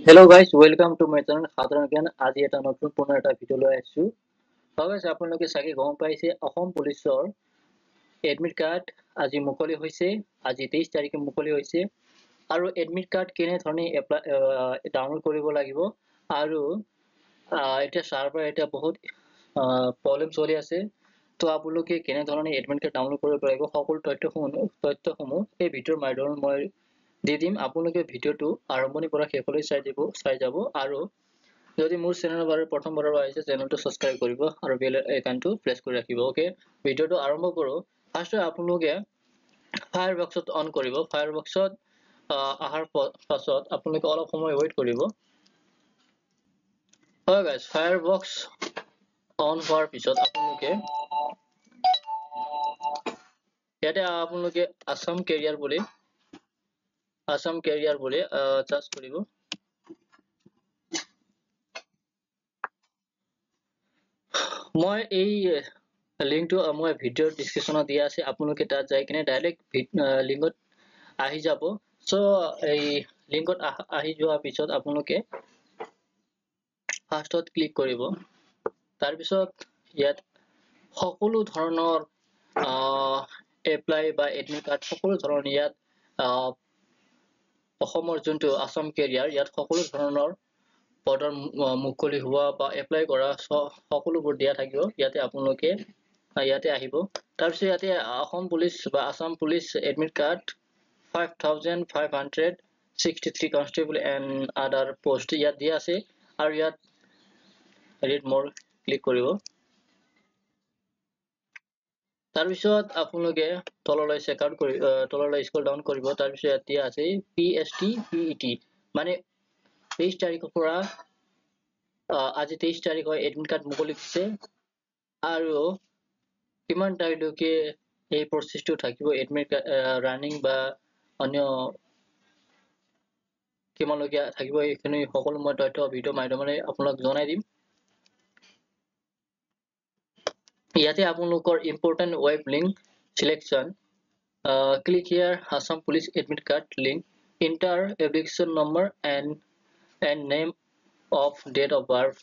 Hello guys, welcome to my channel সাধাৰণ জ্ঞান। আজি এটা নতুন পুনৰ এটা ভিডিঅ লৈ আহিছো। গাইস আপোনালোকে চাগে গম পাইছে অসম পুলিচৰ এডমিট কাৰ্ড আজি মুকলি হৈছে। আজি 23 তাৰিখে মুকলি হৈছে আৰু এডমিট কাৰ্ড কেনে ধৰণে ডাউনলোড কৰিব লাগিব আৰু এটা সাৰ্ভাৰ এটা বহুত প্ৰবলেম চলি আছে। তো আপোনালোকে কেনে ধৰণে এডমিট কাৰ্ড ডাউনলোড কৰিব পাৰিব সকলো তথ্যসমূহ এই ভিডিঅ'ৰ মাধ্যমত মই দি দিম। আপোনালোকে ভিডিঅ'টো আৰম্ভণিৰ পৰা শেষলৈ চাই যাব আৰু যদি মোৰ চেনেলৰ বাবে প্ৰথমবাৰৰ পৰা আহিছে চেনেলটো সাবস্ক্ৰাইব কৰিব আৰু বেল আইকনটো প্ৰেছ কৰি ৰাখিব। ওকে, ভিডিঅ'টো আৰম্ভ কৰো। ফাৰ্ষ্ট আপোনালোকে ফায়াৰবক্সত অন কৰিব। ফায়াৰবক্সত অহাৰ পাছত আপোনালোকে অলপ সময় ৱেইট কৰিব। হয় গাইজ, ফায়াৰবক্স অন হোৱাৰ পিছত আপোনালোকে ইয়াতে আপোনালোকে আসাম কেৰিয়াৰ বুলি চাৰ্চ কৰিব। মই এই লিংকটো মই ভিডিঅ'ৰ ডেসক্ৰিপচনত দিয়া আছে। আপোনালোকে তাত যাই কিনে ডাইৰেক্ট লিংকত আহি যাব। সো এই লিংকত আহি যোৱাৰ পিছত আপোনালোকে ফাৰ্ষ্টত ক্লিক কৰিব। তাৰ পিছত ইয়াত সকলো ধৰণৰ এপ্লাই বা এডমিট কাৰ্ড সকলো ধৰণৰ ইয়াত অসমৰ যোনটো আসাম কেৰিয়াৰ ইয়াত সকলো ধৰণৰ পদৰ মুকলি হোৱা বা এপ্লাই কৰা সকলোবোৰ দিয়া থাকিব। ইয়াতে আপোনালোকে ইয়াতে আহিব। তাৰপিছত ইয়াতে অসম পুলিচ বা Assam police admit card 5563 constable and other post ইয়াত দিয়া আছে আৰু ইয়াত ৰিড মোৰ ক্লিক কৰিব। তাৰপিছত আপোনালোকে তললৈ চেকআউট কৰি তললৈ স্ক্ৰল ডাউন কৰিব। তাৰপিছত ইয়াত দিয়া আছে PST PET মানে 23 তাৰিখৰ পৰা আজি 23 তাৰিখ হয় এডমিট কাৰ্ড মুকলি হৈছে আৰু কিমান তাৰিখলৈকে এই প্ৰচেছটো থাকিব এডমিট ৰানিং বা অন্য কিমানলৈকে থাকিব এইখিনি সকলো মই তথ্য ভিডিঅ' মাধ্যমেৰে আপোনাক জনাই দিম। ইয়াতে আপোনালোকৰ important web link selection click here Assam Police admit card link, enter application number and name of date of birth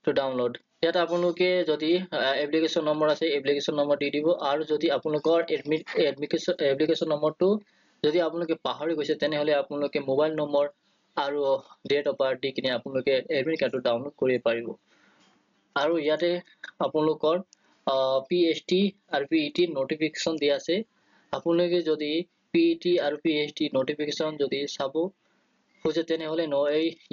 to download. ইয়াত আপোনালোকে যদি এপ্লিকেশ্যন নম্বৰ আছে এপ্লিকেশ্যন নম্বৰ দি দিব আৰু যদি আপোনালোকৰ এপ্লিকেশ্যন নম্বৰটো যদি আপোনালোকে পাহৰি গৈছে তেনেহলে আপোনালোকে মোবাইল নম্বৰ আৰু ডেট অফ বাৰ্থ দি কিনে আপোনালোকে এডমিট কাৰ্ডটো ডাউনলোড কৰিব পাৰিব। আৰু ইয়াতে আপোনালোকৰ PST আৰু PET নটিফিকেশ্যন দিয়া আছে। আপোনালোকে যদি PET আৰু PST নটিফিকেশ্যন যদি চাব খোজে তেনেহলে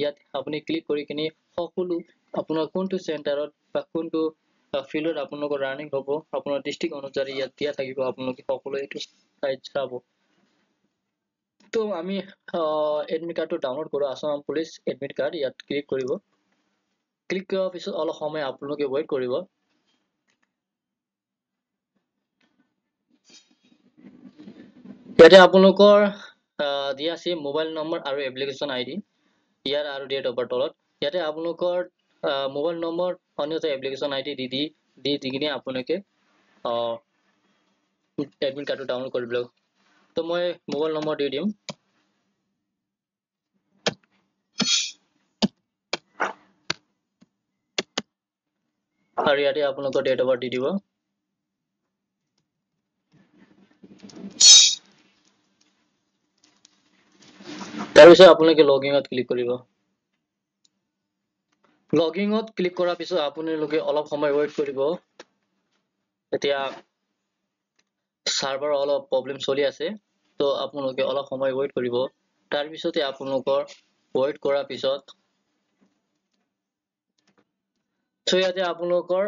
ইয়াত আপুনি ক্লিক কৰি কিনে সকলো আপোনাৰ কোনটো চেণ্টাৰত বা কোনটো ফিল্ডত আপোনালোকৰ ৰানিং হ'ব আপোনাৰ ডিস্ট্ৰিক্ট অনুযায়ী ইয়াত দিয়া থাকিব। আপোনালোকে সকলো এইটো চাব। তো আমি এডমিট কাৰ্ডটো ডাউনলোড কৰোঁ। আসাম পুলিচ এডমিট কাৰ্ড ইয়াত ক্লিক কৰিব। ক্লিক কৰাৰ পিছত অলপ সময় আপোনালোকে ৱেইট কৰিব। ইয়াতে আপোনালোকৰ দিয়া আছে মোবাইল নম্বৰ আৰু এপ্লিকেশ্যন আইডি ইয়াৰ আৰু ডেট অফ বাৰ্থ তলত। ইয়াতে আপোনালোকৰ মোবাইল নম্বৰ অন্যথা এপ্লিকেশ্যন আইডি দি কিনে আপোনালোকে এডমিট কাৰ্ডটো ডাউনলোড কৰিব লাগিব। তো মই মোবাইল নম্বৰ দি দিম। আৰু ইয়াতে আপোনালোকৰ ডেট অফ বাৰ্থ দি দিব। তাৰপিছত আপোনালোকে লগিঙত ক্লিক কৰিব। লগিঙত ক্লিক কৰাৰ পিছত আপোনালোকে অলপ সময় ৱেইট কৰিব। এতিয়া সাৰ্ভাৰ অলপ প্ৰবলেম চলি আছে, তো আপোনালোকে অলপ সময় ৱেইট কৰিব। তাৰপিছতে আপোনালোকৰ ৱেইট কৰাৰ পিছত ইয়াতে আপোনালোকৰ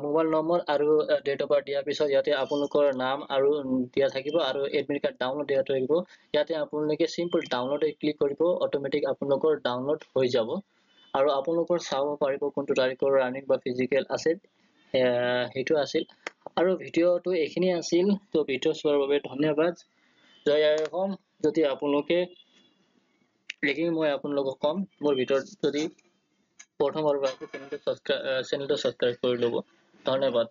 মোবাইল নম্বৰ আৰু ডেট অফ বাৰ্থ দিয়াৰ পিছত ইয়াতে আপোনালোকৰ নাম আৰু দিয়া থাকিব আৰু এডমিট কাৰ্ড ডাউনলোড দিয়া থাকিব। ইয়াতে আপোনালোকে চিম্পল ডাউনলোড ক্লিক কৰিব, অটোমেটিক আপোনালোকৰ ডাউনলোড হৈ যাব আৰু আপোনালোকৰ চাব পাৰিব কোনটো তাৰিখৰ ৰানিং বা ফিজিকেল আছে। সেইটো আছিল আৰু ভিডিঅ'টো এইখিনি আছিল। তো ভিডিঅ' চোৱাৰ বাবে ধন্যবাদ। জয় আই অসম। যদি আপোনালোকে এইখিনি মই আপোনালোকক কম, মোৰ ভিডিঅ'ত যদি প্ৰথমবাৰ চেনেলটো সাবস্ক্ৰাইব কৰি ল'ব। ধন্যবাদ।